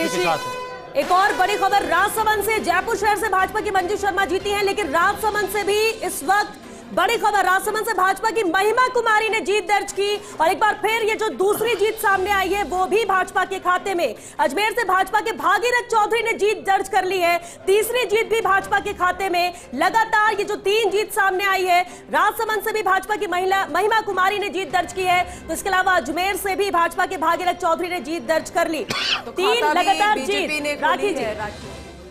एक और बड़ी खबर राजसमंद से। जयपुर शहर से भाजपा की मंजू शर्मा जीती हैं, लेकिन राजसमंद से भी इस वक्त बड़ी खबर। राजसमंद से भाजपा की महिमा कुमारी ने जीत दर्ज की और एक बार फिर ये जो दूसरी जीत सामने आई है वो भी भाजपा के खाते में। अजमेर से भाजपा के भागीरथ चौधरी ने जीत दर्ज कर ली है, तीसरी जीत भी भाजपा के खाते में। लगातार ये जो 3 जीत सामने आई है, राजसमंद से भी भाजपा की महिमा कुमारी ने जीत दर्ज की है, तो इसके अलावा अजमेर से भी भाजपा के भागीरथ चौधरी ने जीत दर्ज कर ली। तो 3 लगातार जीत। राखी जी,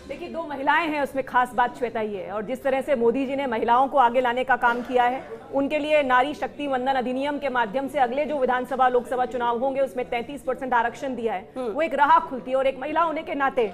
देखिए 2 महिलाएं हैं, उसमें खास बात श्वेता ही है। और जिस तरह से मोदी जी ने महिलाओं को आगे लाने का काम किया है, उनके लिए नारी शक्ति वंदन अधिनियम के माध्यम से अगले जो विधानसभा लोकसभा चुनाव होंगे उसमें 33% आरक्षण दिया है, वो एक राह खुलती है। और एक महिला होने के नाते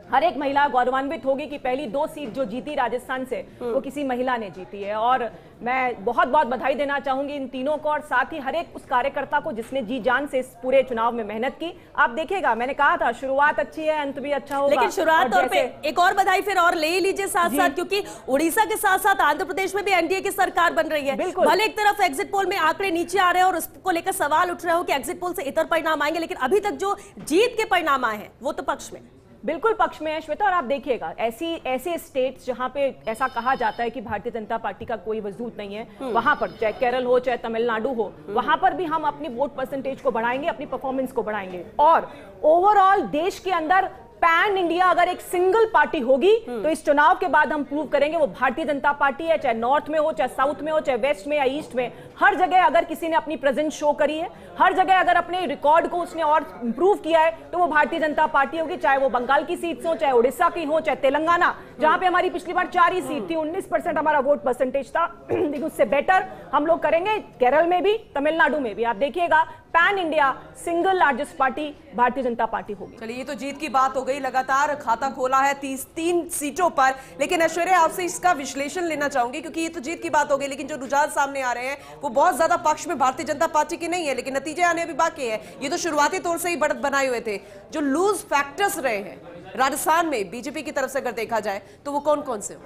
हर एक महिला गौरवान्वित होगी कि पहली 2 सीट जो जीती राजस्थान से वो किसी महिला ने जीती है। और मैं बहुत बहुत बधाई देना चाहूंगी इन तीनों को और साथ ही हर एक उस कार्यकर्ता को जिसने जी जान से इस पूरे चुनाव में मेहनत की। आप देखिएगा, मैंने कहा था शुरुआत अच्छी है, अंत भी अच्छा होगा। लेकिन शुरुआत तौर पे एक और बधाई फिर और ले लीजिए साथ साथ, क्योंकि उड़ीसा के साथ साथ आंध्र प्रदेश में भी एनडीए की सरकार बन रही है। भले एक तरफ एग्जिट पोल में आंकड़े नीचे आ रहे हैं और उसको लेकर सवाल उठ रहे हो कि एग्जिट पोल से इतर परिणाम आएंगे, लेकिन अभी तक जो जीत के परिणाम आए हैं वो तो पक्ष में, बिल्कुल पक्ष में है श्वेता। और आप देखिएगा ऐसे स्टेट्स जहां पे ऐसा कहा जाता है कि भारतीय जनता पार्टी का कोई वजूद नहीं है, वहां पर चाहे केरल हो चाहे तमिलनाडु हो, वहां पर भी हम अपनी वोट परसेंटेज को बढ़ाएंगे, अपनी परफॉर्मेंस को बढ़ाएंगे। और ओवरऑल देश के अंदर पैन इंडिया अगर एक सिंगल पार्टी होगी तो इस चुनाव के बाद हम प्रूव करेंगे वो भारतीय जनता पार्टी है, चाहे नॉर्थ में हो, चाहे साउथ में हो, चाहे वेस्ट में या ईस्ट में। हर जगह अगर किसी ने अपनी प्रेजेंस शो करी है, हर जगह अगर अपने रिकॉर्ड को उसने और इंप्रूव किया है, तो वो भारतीय जनता पार्टी होगी। चाहे वो बंगाल की सीट हो, चाहे उड़ीसा की हो, चाहे तेलंगाना, जहां पे हमारी पिछली बार 4 ही सीट थी, 19% हमारा वोट परसेंटेज था, लेकिन उससे बेटर हम लोग करेंगे केरल में भी, तमिलनाडु में भी। आप देखिएगा pan India single largest party Bharatiya Janata party होगी। चलिए, ये तो जीत की बात हो गई। लगातार खाता खोला है 3 सीटों पर, लेकिन ऐश्वर्या आपसे इसका विश्लेषण लेना चाहूंगी, क्योंकि ये तो जीत की बात हो गई, लेकिन जो रुझान सामने आ रहे हैं वो बहुत ज्यादा पक्ष में भारतीय जनता पार्टी के नहीं है, लेकिन नतीजे आने अभी बाकी है। ये तो शुरुआती तौर से ही बढ़त बनाए हुए थे। जो लूज फैक्टर्स रहे हैं राजस्थान में बीजेपी की तरफ से अगर देखा जाए तो वो कौन कौन से?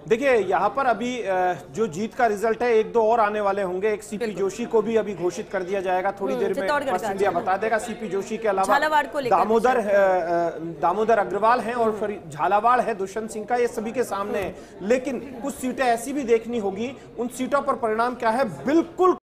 देखिए, यहाँ पर अभी जो जीत का रिजल्ट है 1-2 और आने वाले होंगे। एक सीपी जोशी को भी अभी घोषित कर दिया जाएगा, थोड़ी देर में फर्स्ट इंडिया बता देगा। सीपी जोशी के अलावा दामोदर अग्रवाल हैं और फिर झालावाड़ है दुष्यंत सिंह का, ये सभी के सामने है। लेकिन कुछ सीटें ऐसी भी देखनी होगी, उन सीटों पर परिणाम क्या है बिल्कुल